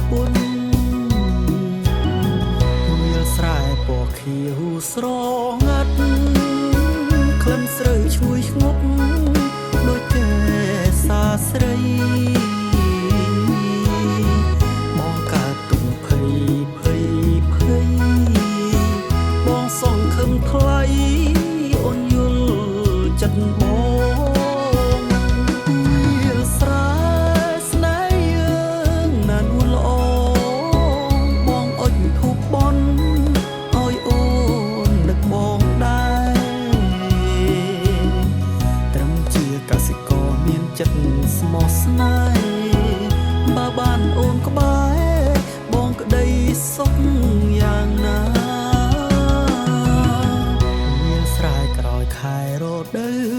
គុណវាលស្រែពណ៌ខៀវស្រងាត់ក្លិនស្រូវឈ្ងុយឈ្ងប់ដូចកែសាស្រីបងកើតទុំភ័យបងសងខឹមថ្លៃអូនយល់ចិត្តបងវាលស្រែស្នេហ៍យើងណានួនល្អបងអុជធូបបន់ឲ្យអូននឹកបងដែរត្រឹមជាកសិករមានចិត្តស្មោះស្នេហ៍បើបានអូនក្បែរបងក្តីសុខយ៉ាងណាស្រែក្រោយខែរដូវ